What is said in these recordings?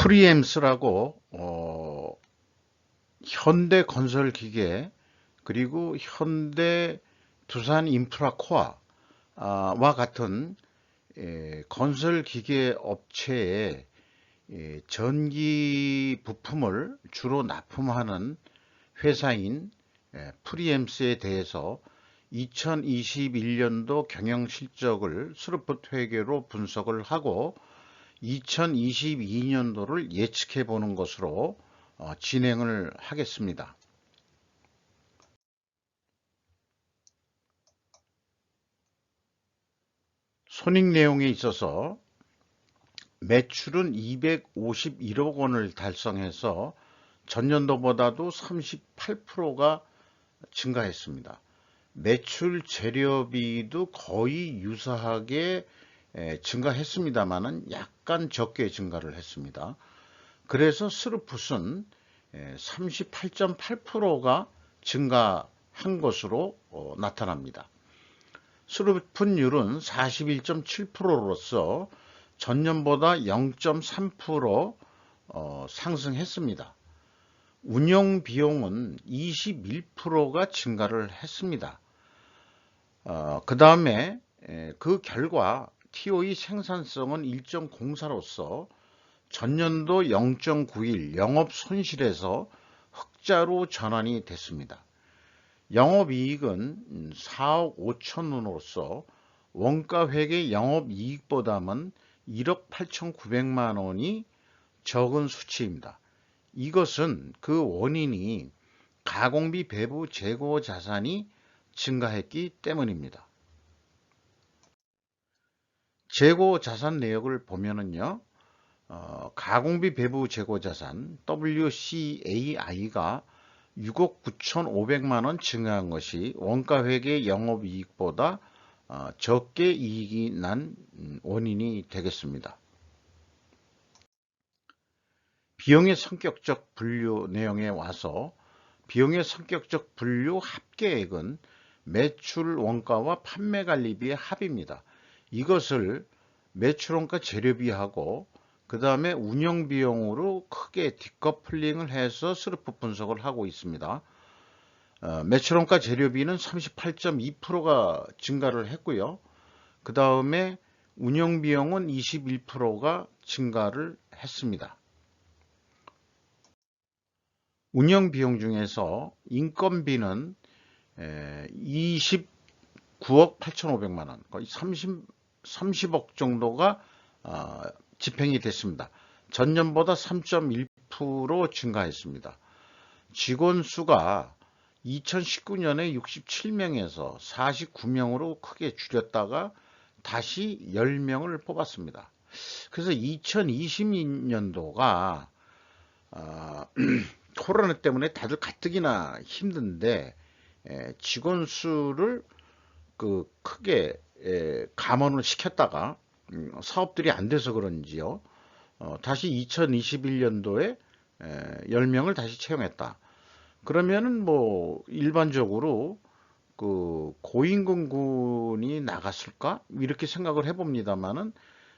프리엠스라고 현대건설기계 그리고 현대 두산인프라코아와 같은 건설기계 업체의 전기 부품을 주로 납품하는 회사인 프리엠스에 대해서 2021년도 경영실적을 스루풋 회계로 분석을 하고 2022년도를 예측해 보는 것으로 진행을 하겠습니다. 손익 내용에 있어서 매출은 251억 원을 달성해서 전년도보다도 38%가 증가했습니다. 매출 재료비도 거의 유사하게 증가했습니다만은 약간 적게 증가를 했습니다. 그래서 스루풋은 38.8%가 증가한 것으로 나타납니다. 스루풋율은 41.7%로서 전년보다 0.3% 상승했습니다. 운영 비용은 21%가 증가를 했습니다. 그 다음에 그 결과 TOE 생산성은 1.04로서 전년도 0.91 영업 손실에서 흑자로 전환이 됐습니다. 영업이익은 4억 5천 원으로서 원가회계 영업이익보다는 1억 8,900만 원이 적은 수치입니다. 이것은 그 원인이 가공비 배부 재고 자산이 증가했기 때문입니다. 재고 자산 내역을 보면은요, 가공비 배부 재고 자산 WCAI가 6억 9,500만 원 증가한 것이 원가회계 영업이익보다 적게 이익이 난 원인이 되겠습니다. 비용의 성격적 분류 내용에 와서 비용의 성격적 분류 합계액은 매출 원가와 판매 관리비의 합입니다. 이것을 매출원가 재료비하고 그 다음에 운영비용으로 크게 디커플링을 해서 스루풋 분석을 하고 있습니다. 매출원가 재료비는 38.2%가 증가를 했고요. 그 다음에 운영비용은 21%가 증가를 했습니다. 운영비용 중에서 인건비는 29억 8,500만 원, 거의 30억 정도가 집행이 됐습니다. 전년보다 3.1% 증가했습니다. 직원 수가 2019년에 67명에서 49명으로 크게 줄였다가 다시 10명을 뽑았습니다. 그래서 2020년도가 코로나 때문에 다들 가뜩이나 힘든데 직원 수를 크게 감원을 시켰다가 사업들이 안 돼서 그런지요. 다시 2021년도에 10명을 다시 채용했다. 그러면은 뭐 일반적으로 그 고임금군이 나갔을까? 이렇게 생각을 해봅니다만은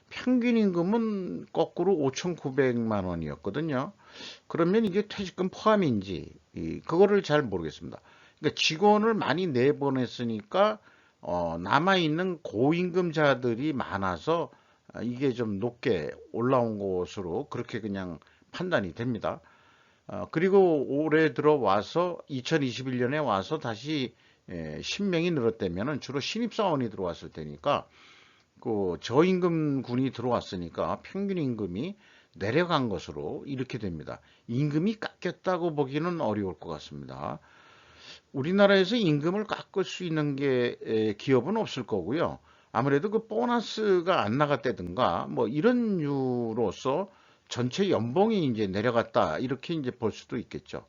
평균 임금은 거꾸로 5,900만 원이었거든요. 그러면 이게 퇴직금 포함인지 그거를 잘 모르겠습니다. 그러니까 직원을 많이 내보냈으니까 남아있는 고임금자들이 많아서 이게 좀 높게 올라온 것으로 그렇게 그냥 판단이 됩니다. 그리고 올해 들어와서 2021년에 와서 다시 10명이 늘었다면 주로 신입사원이 들어왔을 테니까 그 저임금군이 들어왔으니까 평균 임금이 내려간 것으로 이렇게 됩니다. 임금이 깎였다고 보기는 어려울 것 같습니다. 우리나라에서 임금을 깎을 수 있는 게 기업은 없을 거고요. 아무래도 그 보너스가 안 나갔다든가 뭐 이런 이유로서 전체 연봉이 이제 내려갔다 이렇게 이제 볼 수도 있겠죠.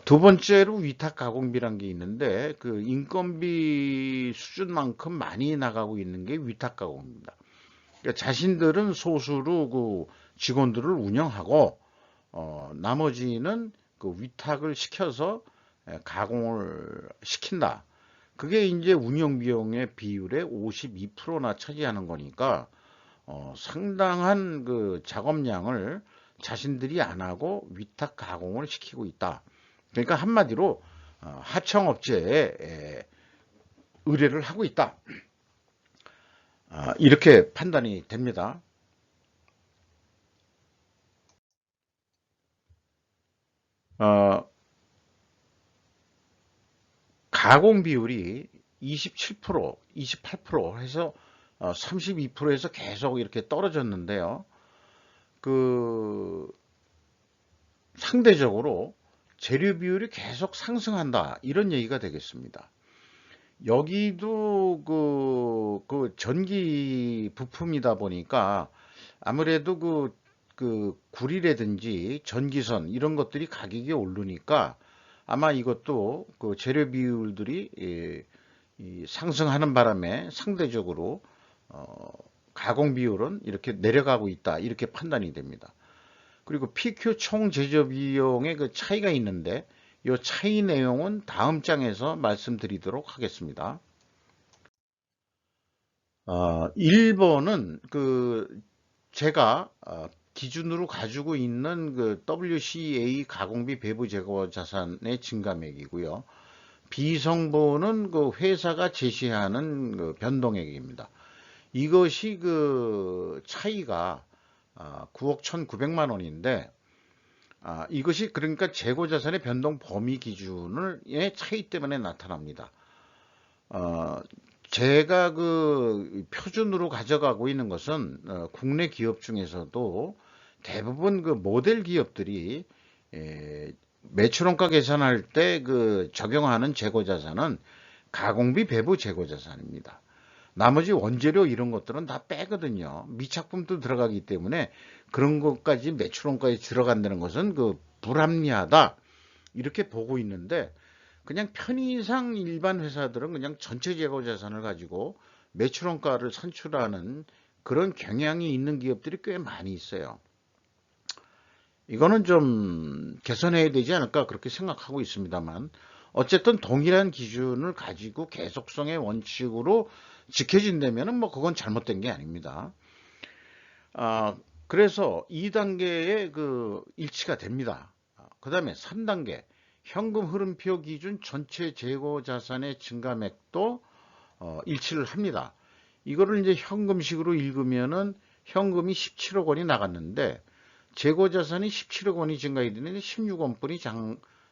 두 번째로 위탁 가공비란 게 있는데 그 인건비 수준만큼 많이 나가고 있는 게 위탁 가공입니다. 그러니까 자신들은 소수로 그 직원들을 운영하고 나머지는 그 위탁을 시켜서 가공을 시킨다. 그게 이제 운영 비용의 비율의 52%나 차지하는 거니까 상당한 그 작업량을 자신들이 안 하고 위탁 가공을 시키고 있다. 그러니까 한마디로 하청업체에 의뢰를 하고 있다. 이렇게 판단이 됩니다. 가공 비율이 27%, 28% 해서 32%에서 계속 이렇게 떨어졌는데요. 그 상대적으로 재료 비율이 계속 상승한다. 이런 얘기가 되겠습니다. 여기도 그 전기 부품이다 보니까 아무래도 그 구리라든지 전기선 이런 것들이 가격이 오르니까 아마 이것도 그 재료 비율들이 이 상승하는 바람에 상대적으로 가공 비율은 이렇게 내려가고 있다. 이렇게 판단이 됩니다. 그리고 PQ 총 제조 비용의 그 차이가 있는데 이 차이 내용은 다음 장에서 말씀드리도록 하겠습니다. 1번은 그 제가 기준으로 가지고 있는 그 WCA 가공비 배부 제거 자산의 증가액이고요. B성분은 그 회사가 제시하는 그 변동액입니다. 이것이 그 차이가 9억 1,900만 원인데 이것이 그러니까 재고자산의 변동 범위 기준의 차이 때문에 나타납니다. 제가 그 표준으로 가져가고 있는 것은 국내 기업 중에서도 대부분 그 모델 기업들이 매출원가 계산할 때 그 적용하는 재고자산은 가공비 배부 재고자산입니다. 나머지 원재료 이런 것들은 다 빼거든요. 미착품도 들어가기 때문에 그런 것까지 매출원가에 들어간다는 것은 그 불합리하다 이렇게 보고 있는데 그냥 편의상 일반 회사들은 그냥 전체 재고 자산을 가지고 매출원가를 산출하는 그런 경향이 있는 기업들이 꽤 많이 있어요. 이거는 좀 개선해야 되지 않을까 그렇게 생각하고 있습니다만 어쨌든 동일한 기준을 가지고 계속성의 원칙으로 지켜진다면 뭐 그건 잘못된 게 아닙니다. 그래서 2단계의 그 일치가 됩니다. 그 다음에 3단계 현금 흐름표 기준 전체 재고 자산의 증가액도 일치를 합니다. 이거를 이제 현금식으로 읽으면은 현금이 17억 원이 나갔는데 재고 자산이 17억 원이 증가해야 되는데 16원 뿐이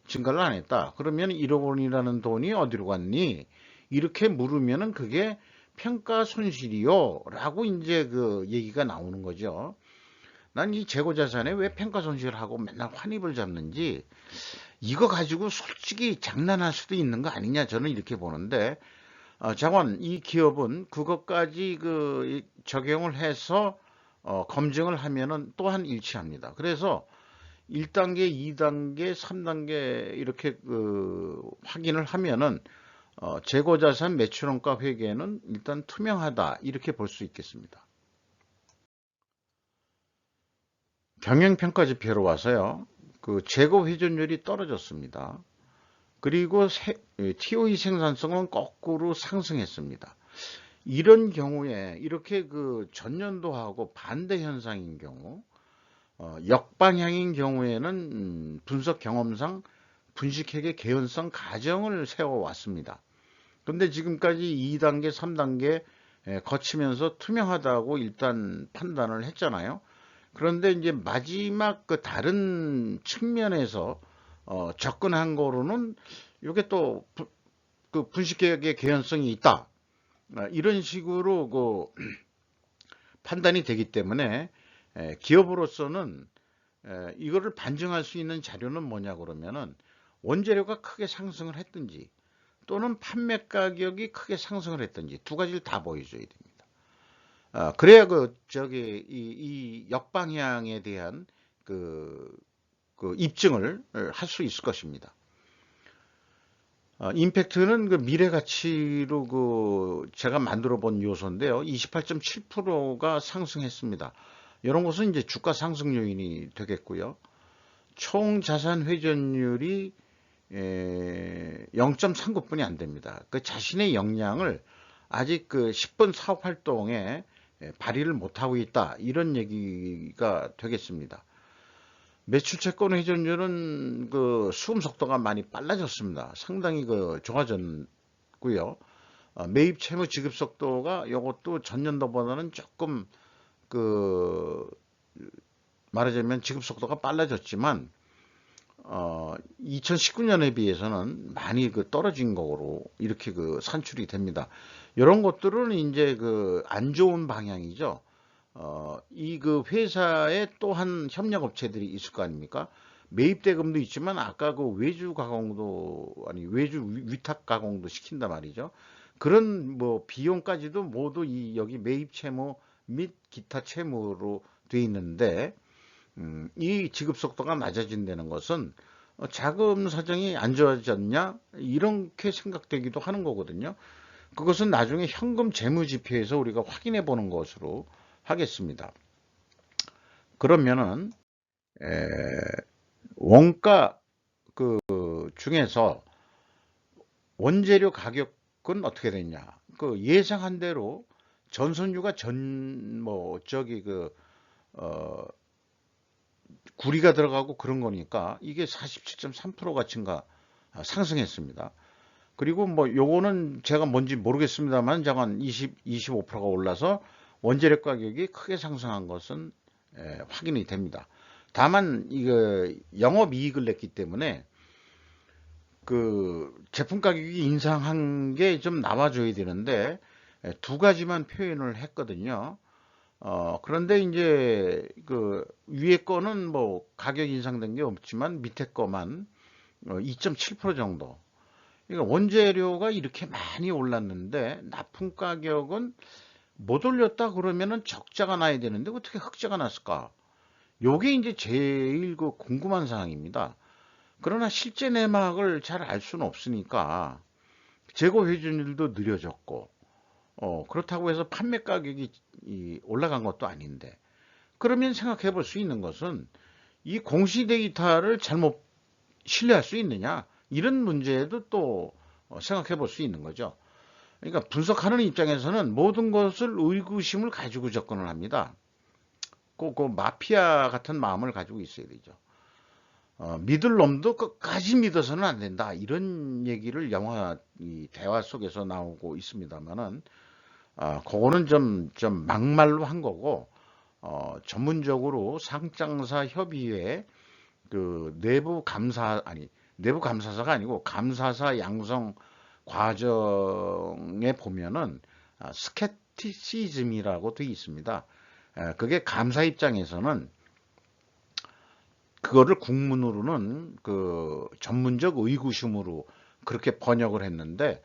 증가를 안 했다. 그러면 1억 원이라는 돈이 어디로 갔니? 이렇게 물으면은 그게 평가 손실이요. 라고 이제 그 얘기가 나오는 거죠. 난 이 재고 자산에 왜 평가 손실을 하고 맨날 환입을 잡는지 이거 가지고 솔직히 장난할 수도 있는 거 아니냐 저는 이렇게 보는데 장원 이 기업은 그것까지 그 적용을 해서 검증을 하면은 또한 일치합니다. 그래서 1단계, 2단계, 3단계 이렇게 그 확인을 하면은 재고자산 매출원가 회계는 일단 투명하다 이렇게 볼 수 있겠습니다. 경영평가지표로 와서요. 그 재고 회전율이 떨어졌습니다. 그리고 TOE 생산성은 거꾸로 상승했습니다. 이런 경우에 이렇게 그 전년도하고 반대 현상인 경우 역방향인 경우에는 분석 경험상 분식회계 개연성 가정을 세워왔습니다. 그런데 지금까지 2단계, 3단계 거치면서 투명하다고 일단 판단을 했잖아요. 그런데 이제 마지막 그 다른 측면에서 접근한 거로는 이게 또 그 분식계획의 개연성이 있다. 이런 식으로 그 판단이 되기 때문에 기업으로서는 이거를 반증할 수 있는 자료는 뭐냐 그러면은 원재료가 크게 상승을 했든지 또는 판매 가격이 크게 상승을 했든지 두 가지를 다 보여줘야 됩니다. 그래야 그 저기 이 역방향에 대한 그 입증을 할 수 있을 것입니다. 임팩트는 그 미래 가치로 그 제가 만들어 본 요소인데요. 28.7%가 상승했습니다. 이런 것은 이제 주가 상승 요인이 되겠고요. 총 자산 회전율이 0.39분이 안 됩니다. 그 자신의 역량을 아직 그 10분 사업 활동에 발휘를 못하고 있다. 이런 얘기가 되겠습니다. 매출 채권 회전율은 그 수금 속도가 많이 빨라졌습니다. 상당히 좋아졌고요. 매입 채무 지급 속도가 이것도 전년도보다는 조금 그 말하자면 지급 속도가 빨라졌지만 2019년에 비해서는 많이 떨어진 거로 이렇게 산출이 됩니다. 이런 것들은 이제 안 좋은 방향이죠. 이 회사에 또한 협력업체들이 있을 거 아닙니까? 매입 대금도 있지만 아까 외주 가공도 아니 외주 위탁 가공도 시킨단 말이죠. 그런 비용까지도 모두 여기 매입 채무 및 기타 채무로 돼 있는데 이 지급 속도가 낮아진다는 것은 자금 사정이 안 좋아졌냐 이렇게 생각되기도 하는 거거든요. 그것은 나중에 현금 재무지표에서 우리가 확인해 보는 것으로 하겠습니다. 그러면은 원가 중에서 원재료 가격은 어떻게 됐냐? 예상한 대로 전선유가 구리가 들어가고 그런 거니까 이게 47.3%가 상승했습니다. 그리고 요거는 제가 뭔지 모르겠습니다만 잠깐 25%가 올라서 원재료 가격이 크게 상승한 것은 확인이 됩니다. 다만 영업이익을 냈기 때문에 제품 가격이 인상한 게 좀 나와줘야 되는데 두 가지만 표현을 했거든요. 그런데 이제 위에 거는 가격 인상된 게 없지만 밑에 거만 2.7% 정도. 그러니까 원재료가 이렇게 많이 올랐는데 납품 가격은 못 올렸다 그러면은 적자가 나야 되는데 어떻게 흑자가 났을까? 요게 이제 제일 궁금한 사항입니다. 그러나 실제 내막을 잘 알 수는 없으니까 재고 회전율도 느려졌고 그렇다고 해서 판매 가격이 올라간 것도 아닌데 그러면 생각해 볼 수 있는 것은 이 공시 데이터를 잘못 신뢰할 수 있느냐 이런 문제도 또 생각해 볼 수 있는 거죠. 그러니까 분석하는 입장에서는 모든 것을 의구심을 가지고 접근을 합니다. 그 마피아 같은 마음을 가지고 있어야 되죠. 믿을 놈도 끝까지 믿어서는 안 된다. 이런 얘기를 영화 대화 속에서 나오고 있습니다만은 그거는 좀 막말로 한 거고 전문적으로 상장사 협의회 내부 감사사가 아니고 감사사 양성 과정에 보면은 스케티시즘이라고 되어 있습니다. 그게 감사 입장에서는 그거를 국문으로는 전문적 의구심으로 그렇게 번역을 했는데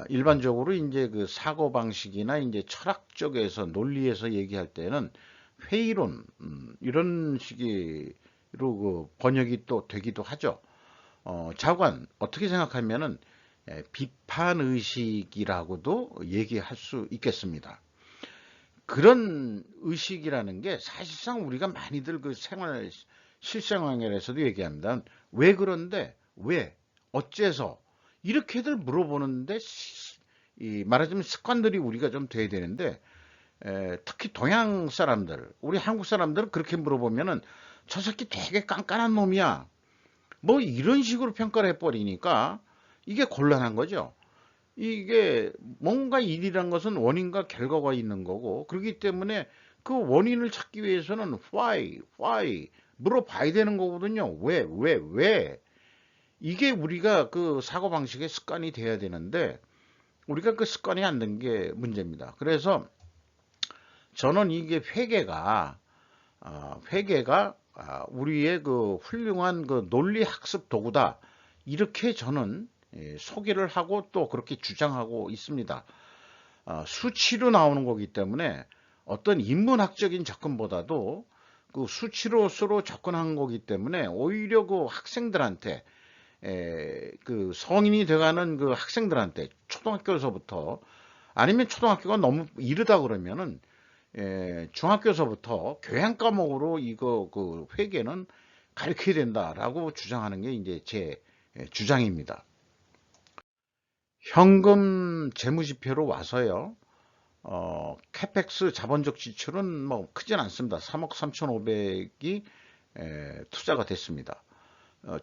일반적으로 이제 사고 방식이나 이제 철학적에서 논리에서 얘기할 때는 회의론 이런 식으로 번역이 또 되기도 하죠. 자관 어떻게 생각하면은 비판 의식이라고도 얘기할 수 있겠습니다. 그런 의식이라는 게 사실상 우리가 많이들 실생활에서도 얘기합니다. 왜 그런데 왜 어째서 이렇게들 물어보는데 말하자면 습관들이 우리가 좀 돼야 되는데 특히 동양 사람들 우리 한국 사람들은 그렇게 물어보면은 저 새끼 되게 깐깐한 놈이야 이런 식으로 평가를 해버리니까 이게 곤란한 거죠. 이게 뭔가 일이란 것은 원인과 결과가 있는 거고 그렇기 때문에 그 원인을 찾기 위해서는 why 물어봐야 되는 거거든요. 왜 이게 우리가 사고방식의 습관이 돼야 되는데 우리가 그 습관이 안 된 게 문제입니다. 그래서 저는 이게 회계가 우리의 훌륭한 논리학습 도구다 이렇게 저는 소개를 하고 또 그렇게 주장하고 있습니다. 수치로 나오는 거기 때문에 어떤 인문학적인 접근보다도 수치로서로 접근한 거기 때문에 오히려 학생들한테 성인이 돼가는 학생들한테 초등학교에서부터 아니면 초등학교가 너무 이르다 그러면은 중학교에서부터 교양 과목으로 이거 회계는 가르쳐야 된다라고 주장하는 게 이제 제 주장입니다. 현금 재무지표로 와서요. 캐펙스 자본적 지출은 뭐 크진 않습니다. 3억 3,500이 투자가 됐습니다.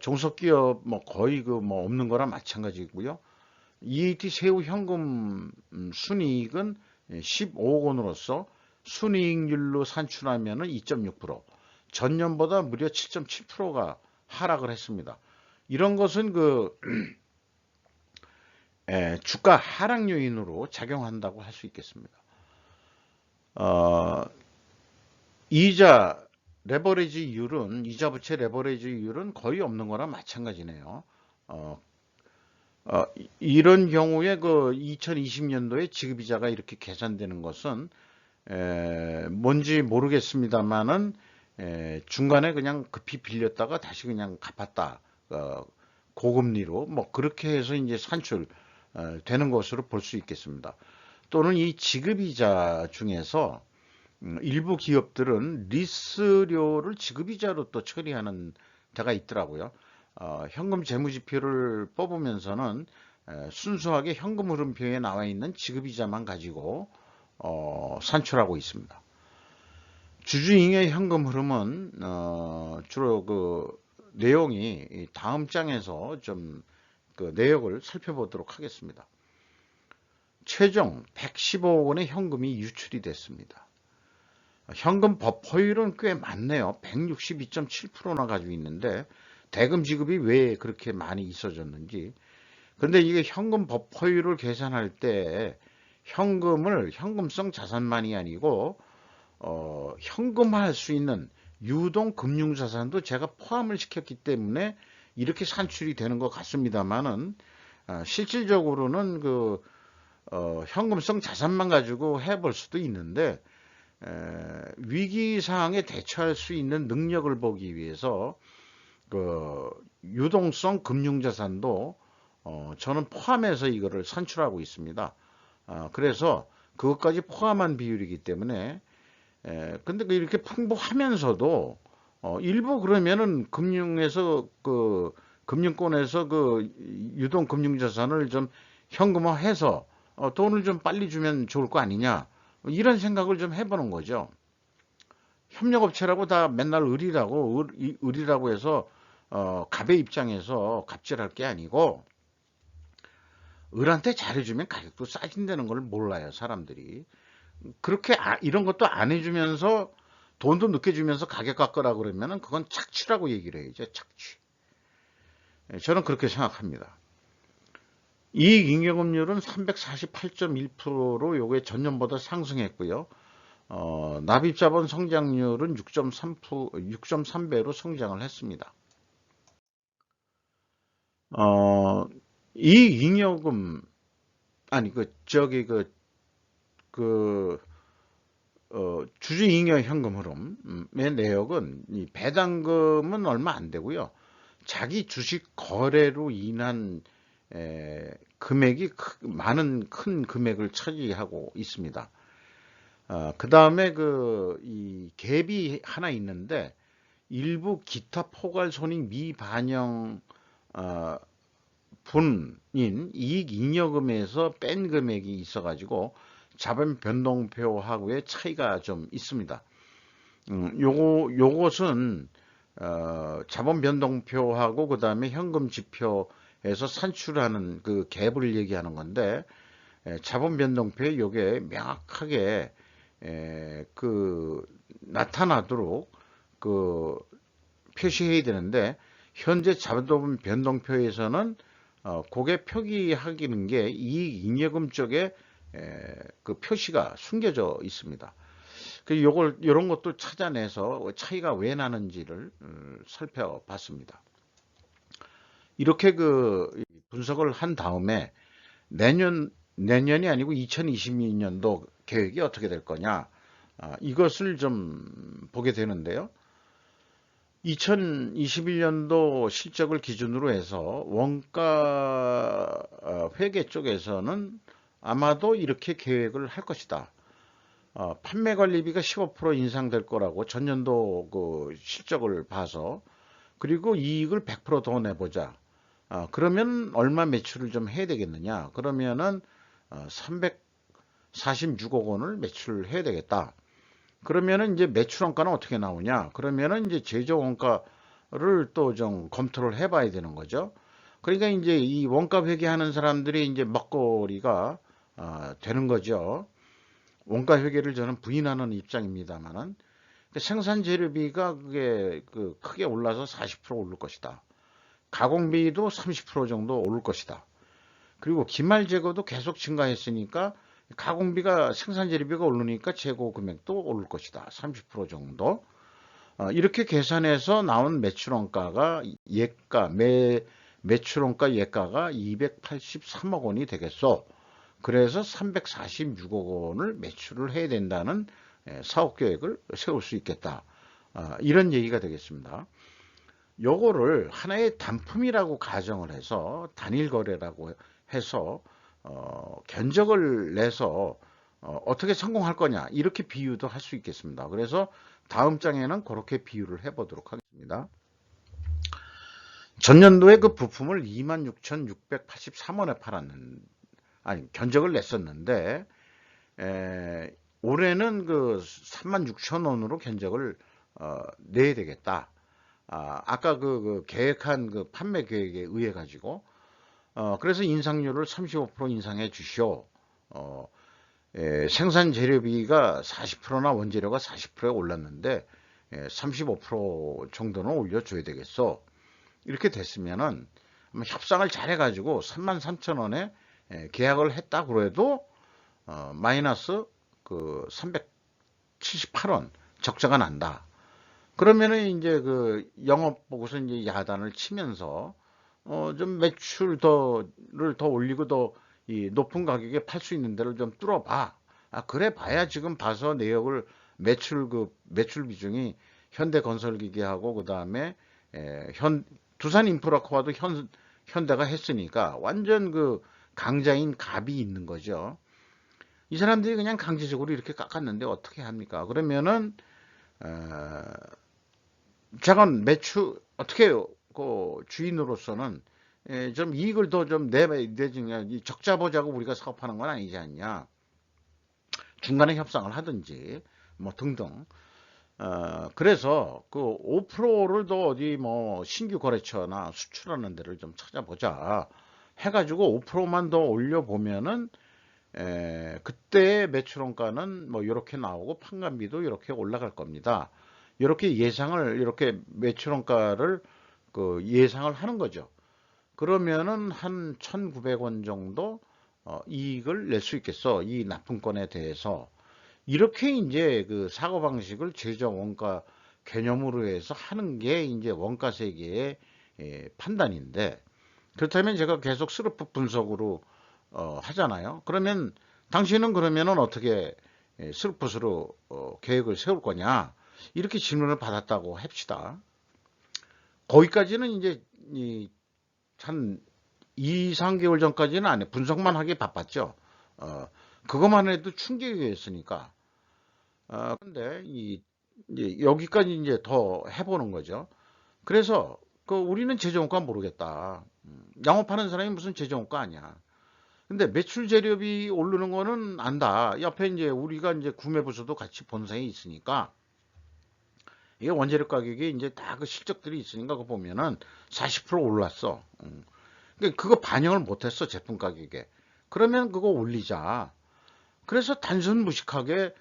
종속기업 뭐 거의 그 뭐 없는 거랑 마찬가지고요. EAT 새우 현금 순이익은 15억 원으로서 순이익률로 산출하면 2.6%, 전년보다 무려 7.7%가 하락을 했습니다. 이런 것은 그 주가 하락 요인으로 작용한다고 할 수 있겠습니다. 이자 레버리지율은 이자 부채 레버리지율은 거의 없는 거랑 마찬가지네요. 이런 경우에 그 2020년도에 지급이자가 이렇게 계산되는 것은 뭔지 모르겠습니다만은 중간에 그냥 급히 빌렸다가 다시 그냥 갚았다. 고금리로 뭐 그렇게 해서 이제 산출 되는 것으로 볼 수 있겠습니다. 또는 이 지급이자 중에서 일부 기업들은 리스료를 지급이자로 또 처리하는 데가 있더라고요. 현금 재무지표를 뽑으면서는 순수하게 현금 흐름표에 나와 있는 지급이자만 가지고 산출하고 있습니다. 주주잉여 현금 흐름은 주로 그 내용이 다음 장에서 좀 그 내역을 살펴보도록 하겠습니다. 최종 115억 원의 현금이 유출이 됐습니다. 현금 버퍼율은 꽤 많네요. 162.7%나 가지고 있는데 대금 지급이 왜 그렇게 많이 있어졌는지. 그런데 이게 현금 버퍼율을 계산할 때 현금을 현금성 자산만이 아니고 현금화할 수 있는 유동 금융자산도 제가 포함을 시켰기 때문에 이렇게 산출이 되는 것 같습니다만은 실질적으로는 그 현금성 자산만 가지고 해볼 수도 있는데 위기 상황에 대처할 수 있는 능력을 보기 위해서 그 유동성 금융자산도 저는 포함해서 이거를 산출하고 있습니다. 그래서 그것까지 포함한 비율이기 때문에 근데 이렇게 풍부하면서도 일부 그러면은 금융에서 그 금융권에서 그 유동 금융자산을 좀 현금화해서 돈을 좀 빨리 주면 좋을 거 아니냐 이런 생각을 좀 해보는 거죠. 협력업체라고 다 맨날 을이라고 해서 갑의 입장에서 갑질할 게 아니고 을한테 잘해주면 가격도 싸진다는 걸 몰라요 사람들이. 그렇게 이런 것도 안 해주면서 돈도 늦게 주면서 가격 깎으라 그러면은 그건 착취라고 얘기를 해야죠. 착취. 저는 그렇게 생각합니다. 이익잉여금률은 348.1%로 요게 전년보다 상승했고요. 납입자본 성장률은 6.3배로 성장을 했습니다. 이익잉여금 아니 주주잉여 현금 흐름의 내역은 이 배당금은 얼마 안 되고요. 자기 주식 거래로 인한 금액이 많은 큰 금액을 차지하고 있습니다. 그 다음에 이 갭이 하나 있는데 일부 기타 포괄 손익 미반영 분인 이익잉여금에서 뺀 금액이 있어가지고 자본 변동표하고의 차이가 좀 있습니다. 요것은 자본 변동표하고 그 다음에 현금 지표에서 산출하는 그 갭을 얘기하는 건데 자본 변동표에 요게 명확하게 나타나도록 표시해야 되는데 현재 자본 변동표에서는 그게 표기하기는 게 이익잉여금 쪽에 그 표시가 숨겨져 있습니다. 이런 것도 찾아내서 차이가 왜 나는지를 살펴봤습니다. 이렇게 분석을 한 다음에 내년이 아니고 2022년도 계획이 어떻게 될 거냐 이것을 좀 보게 되는데요. 2021년도 실적을 기준으로 해서 원가 회계 쪽에서는 아마도 이렇게 계획을 할 것이다. 판매 관리비가 15% 인상될 거라고 전년도 그 실적을 봐서 그리고 이익을 100%더 내보자. 그러면 얼마 매출을 좀 해야 되겠느냐? 그러면은 46억 원을 매출해야 되겠다. 그러면은 이제 매출 원가는 어떻게 나오냐? 그러면은 이제 제조 원가를 또 좀 검토를 해봐야 되는 거죠. 그러니까 이제 이 원가 회계하는 사람들이 이제 먹거리가 되는 거죠. 원가 회계를 저는 부인하는 입장입니다만은 생산 재료비가 그게 그 크게 올라서 40% 오를 것이다. 가공비도 30% 정도 오를 것이다. 그리고 기말 재고도 계속 증가했으니까 가공비가 생산 재료비가 오르니까 재고 금액도 오를 것이다. 30% 정도. 이렇게 계산해서 나온 매출원가가 매출원가 예가가 283억 원이 되겠어. 그래서 346억 원을 매출을 해야 된다는 사업 계획을 세울 수 있겠다. 이런 얘기가 되겠습니다. 요거를 하나의 단품이라고 가정을 해서 단일 거래라고 해서 견적을 내서 어떻게 성공할 거냐 이렇게 비유도 할 수 있겠습니다. 그래서 다음 장에는 그렇게 비유를 해보도록 하겠습니다. 전년도에 그 부품을 26,683원에 견적을 냈었는데 올해는 그 36,000원으로 견적을 내야 되겠다. 아까 그 계획한 그 판매 계획에 의해 가지고 그래서 인상률을 35% 인상해 주시오. 생산 재료비가 40%나 원재료가 40%에 올랐는데 35% 정도는 올려줘야 되겠어. 이렇게 됐으면은 협상을 잘해가지고 33,000원에 계약을 했다 그래도 마이너스 그 378원 적자가 난다. 그러면은 이제 그 영업 보고서 이제 야단을 치면서 좀 매출을 더 올리고 더 이 높은 가격에 팔 수 있는 데를 좀 뚫어봐. 그래 봐야 지금 봐서 내역을 매출 비중이 현대건설기계하고 그 다음에 두산인프라코아도 현대가 했으니까 완전 그 강자인 갑이 있는 거죠. 이 사람들이 그냥 강제적으로 이렇게 깎았는데 어떻게 합니까? 그러면은 작은 매출 어떻게 해요? 그 주인으로서는 좀 이익을 더 좀 내주냐 적자 보자고 우리가 사업하는 건 아니지 않냐. 중간에 협상을 하든지 뭐 등등. 그래서 그 5%를 더 어디 뭐 신규 거래처나 수출하는 데를 좀 찾아보자 해가지고 5%만 더 올려보면은 그때의 매출원가는 뭐 이렇게 나오고 판관비도 이렇게 올라갈 겁니다. 이렇게 매출원가를 그 예상을 하는 거죠. 그러면은 한 1,900원 정도 이익을 낼 수 있겠어. 이 납품권에 대해서. 이렇게 이제 그 사고방식을 최저 원가 개념으로 해서 하는 게 이제 원가 세계의 판단인데, 그렇다면 제가 계속 스루프 분석으로 하잖아요. 그러면 당신은 그러면은 어떻게 스루프스로 계획을 세울 거냐? 이렇게 질문을 받았다고 합시다. 거기까지는 이제 한 2, 3개월 전까지는 안 해. 분석만 하기 바빴죠. 그것만 해도 충격이었으니까. 근데 이제 여기까지 이제 더 해보는 거죠. 그래서 그 우리는 제조원가 모르겠다. 영업하는 사람이 무슨 제조원가 아니야. 근데 매출 재료비 오르는 거는 안다. 옆에 이제 우리가 이제 구매 부서도 같이 본사에 있으니까 이게 원재료 가격이 이제 다 그 실적들이 있으니까 그거 보면은 40% 올랐어. 그거 반영을 못했어 제품 가격에. 그러면 그거 올리자. 그래서 단순 무식하게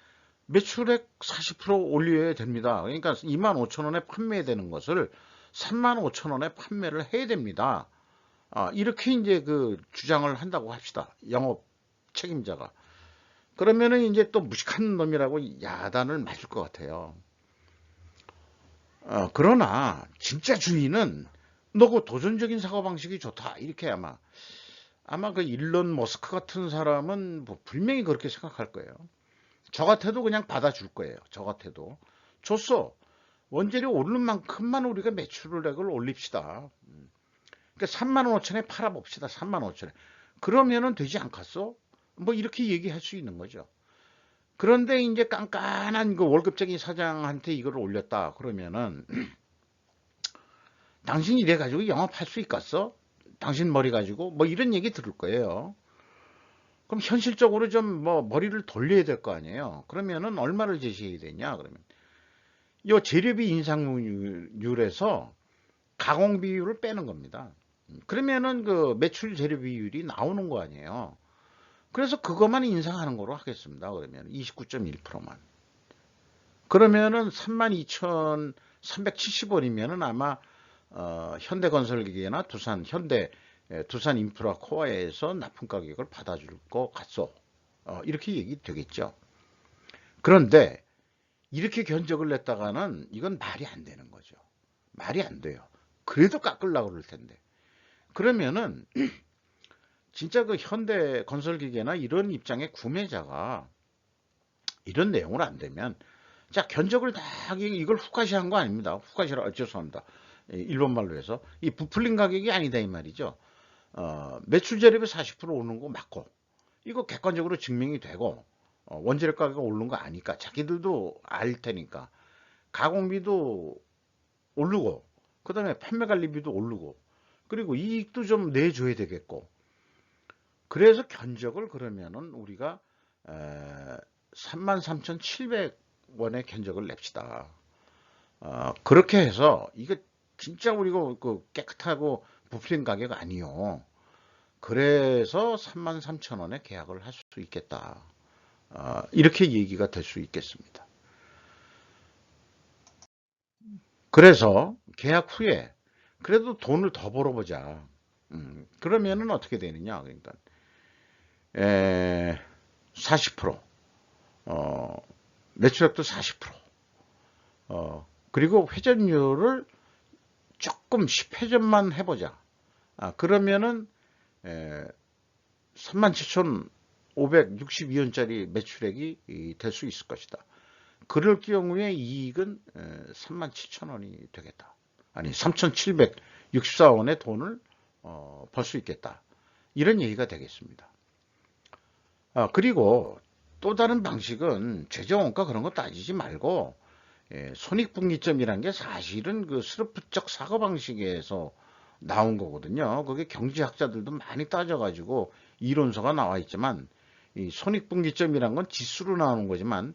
매출액 40% 올려야 됩니다. 그러니까 25,000원에 판매되는 것을 35,000원에 판매를 해야 됩니다. 이렇게 이제 그 주장을 한다고 합시다. 영업 책임자가. 그러면은 이제 또 무식한 놈이라고 야단을 맞을 것 같아요. 그러나 진짜 주인은 너그 도전적인 사고방식이 좋다. 이렇게 아마 그 일론 머스크 같은 사람은 뭐 분명히 그렇게 생각할 거예요. 저 같아도 그냥 받아줄 거예요. 저 같아도. 줬어. 원재료 오르는 만큼만 우리가 매출액을 올립시다. 그러니까 35,000원에 팔아봅시다. 35,000원에. 그러면은 되지 않겠어? 뭐 이렇게 얘기할 수 있는 거죠. 그런데 이제 깐깐한 그 월급쟁이 사장한테 이걸 올렸다. 그러면은 당신이 이래가지고 영업할 수 있겠어? 당신 머리 가지고? 뭐 이런 얘기 들을 거예요. 그럼 현실적으로 좀 뭐 머리를 돌려야 될 거 아니에요. 그러면은 얼마를 제시해야 되냐? 그러면 이 재료비 인상률에서 가공 비율을 빼는 겁니다. 그러면은 그 매출 재료 비율이 나오는 거 아니에요. 그래서 그것만 인상하는 거로 하겠습니다. 그러면 29.1%만. 그러면은 32,370원이면은 아마 현대건설기계나 두산 인프라 코어에서 납품 가격을 받아줄 것 같소. 이렇게 얘기 되겠죠. 그런데 이렇게 견적을 냈다가는 이건 말이 안 되는 거죠. 말이 안 돼요. 그래도 깎으려고 그럴 텐데. 그러면은 진짜 그 현대건설기계나 이런 입장의 구매자가 이런 내용을 안 되면 자 견적을 다 이걸 후카시한 거 아닙니다. 후카시라 죄송합니다. 일본 말로 해서 이 부풀린 가격이 아니다 이 말이죠. 매출 재료비 40% 오르는 거 맞고 이거 객관적으로 증명이 되고 원재료 가격 오르는 거 아니까 자기들도 알 테니까 가공비도 오르고 그다음에 판매 관리비도 오르고 그리고 이익도 좀 내줘야 되겠고 그래서 견적을 그러면은 우리가 33,700원의 견적을 냅시다. 그렇게 해서 이게 진짜 우리가 그 깨끗하고 부풀린 가격 아니요. 그래서 33,000원에 계약을 할 수 있겠다. 이렇게 얘기가 될 수 있겠습니다. 그래서 계약 후에 그래도 돈을 더 벌어보자. 그러면은 어떻게 되느냐? 그러니까 40%, 매출액도 40%, 그리고 회전율을 조금 10회전만 해보자. 그러면은 37,562원짜리 매출액이 될 수 있을 것이다. 그럴 경우에 이익은 37,000원이 되겠다. 아니 3,764원의 돈을 벌 수 있겠다. 이런 얘기가 되겠습니다. 그리고 또 다른 방식은 최저원가 그런 거 따지지 말고 손익분기점이란 게 사실은 그 스르프적 사고방식에서 나온 거거든요. 그게 경제학자들도 많이 따져가지고 이론서가 나와 있지만 이 손익분기점이란 건 지수로 나오는 거지만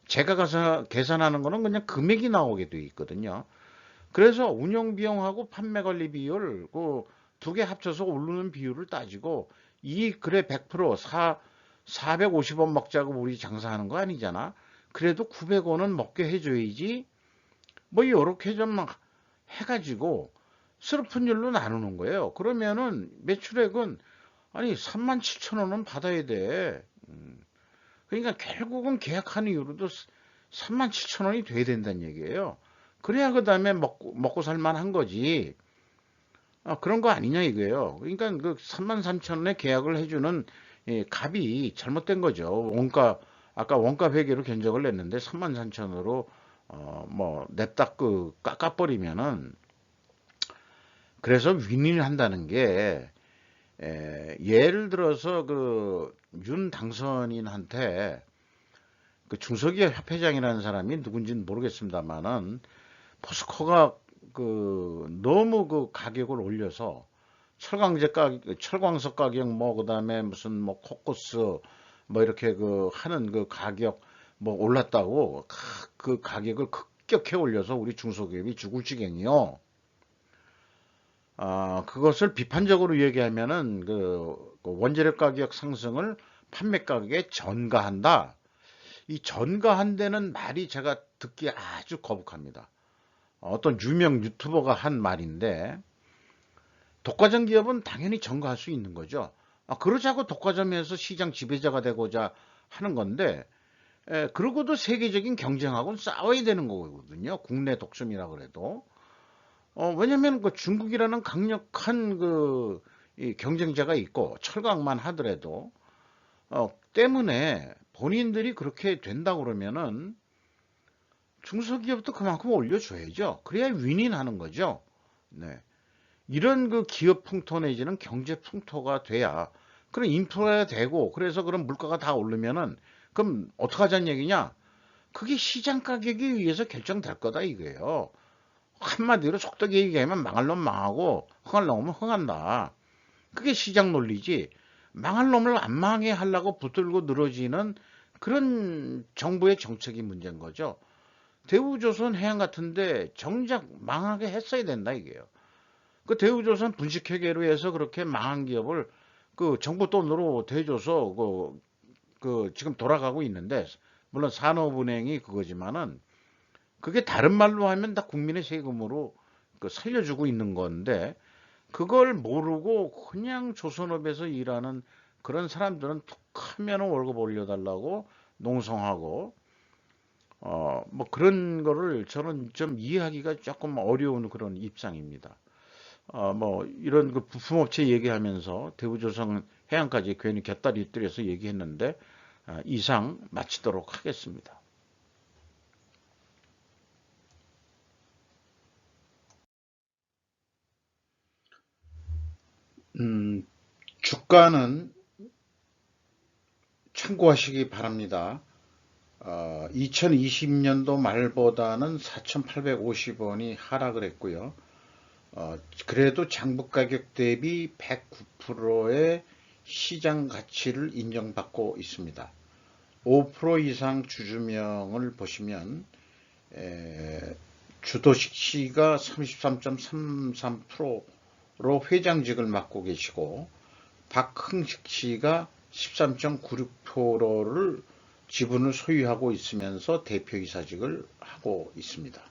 제가 가서 계산하는 거는 그냥 금액이 나오게 돼 있거든요. 그래서 운영비용하고 판매관리 비율 그 두 개 합쳐서 오르는 비율을 따지고 이 그래 100% 450원 먹자고 우리 장사하는 거 아니잖아. 그래도 900원은 먹게 해줘야지. 뭐 요렇게 좀 해가지고 스르픈율로 나누는 거예요. 그러면은 매출액은 아니 37,000원은 받아야 돼. 그러니까 결국은 계약하는 이유로도 37,000원이 돼야 된다는 얘기예요. 그래야 그 다음에 먹고 살만한 거지. 그런 거 아니냐 이거예요. 그러니까 그 33,000원에 계약을 해주는 값이 잘못된 거죠. 아까 원가 회계로 견적을 냈는데 33,000원으로 뭐 냅다 그 깎아버리면은 그래서 윈윈을 한다는 게 예를 들어서 그 윤 당선인한테 그 중소기업 협회장이라는 사람이 누군지는 모르겠습니다만은 포스코가 그 너무 그 가격을 올려서 철광석 가격 뭐 그다음에 무슨 뭐 코코스 뭐 이렇게 그 하는 그 가격 뭐 올랐다고 그 가격을 급격히 올려서 우리 중소기업이 죽을 지경이요. 그것을 비판적으로 얘기하면은 그 원재료 가격 상승을 판매 가격에 전가한다. 이 전가한다는 말이 제가 듣기 아주 거북합니다. 어떤 유명 유튜버가 한 말인데 독과점 기업은 당연히 전가할 수 있는 거죠. 그러자고 독과점에서 시장 지배자가 되고자 하는 건데 그러고도 세계적인 경쟁하고는 싸워야 되는 거거든요. 국내 독점이라 그래도. 왜냐면 그 중국이라는 강력한 이 경쟁자가 있고 철강만 하더라도 때문에 본인들이 그렇게 된다 그러면은 중소기업도 그만큼 올려줘야죠. 그래야 윈윈하는 거죠. 네. 이런 그 기업 풍토 내지는 경제 풍토가 돼야 그런 인프라가 되고 그래서 그런 물가가 다 오르면은 그럼 어떻게 하자는 얘기냐? 그게 시장 가격에 의해서 결정될 거다 이거예요. 한마디로 속되게 얘기하면 망할 놈 망하고 흥할 놈은 흥한다. 그게 시장 논리지. 망할 놈을 안 망하게 하려고 붙들고 늘어지는 그런 정부의 정책이 문제인 거죠. 대우조선 해양 같은데 정작 망하게 했어야 된다 이게요. 그 대우조선 분식회계로 해서 그렇게 망한 기업을 그 정부 돈으로 대줘서 그 지금 돌아가고 있는데, 물론 산업은행이 그거지만은 그게 다른 말로 하면 다 국민의 세금으로 그 살려주고 있는 건데, 그걸 모르고 그냥 조선업에서 일하는 그런 사람들은 툭 하면 월급 올려달라고 농성하고, 뭐 그런 거를 저는 좀 이해하기가 조금 어려운 그런 입장입니다. 뭐 이런 그 부품업체 얘기하면서 대우조선 해양까지 괜히 곁다리 들여서 얘기했는데, 이상 마치도록 하겠습니다. 음, 주가는 참고하시기 바랍니다. 2020년도 말보다는 4,850원이 하락을 했고요. 그래도 장부 가격 대비 109%의 시장 가치를 인정받고 있습니다. 5% 이상 주주명을 보시면 주도식 씨가 33.33%로 회장직을 맡고 계시고, 박흥식 씨가 13.96%를 지분을 소유하고 있으면서 대표이사직을 하고 있습니다.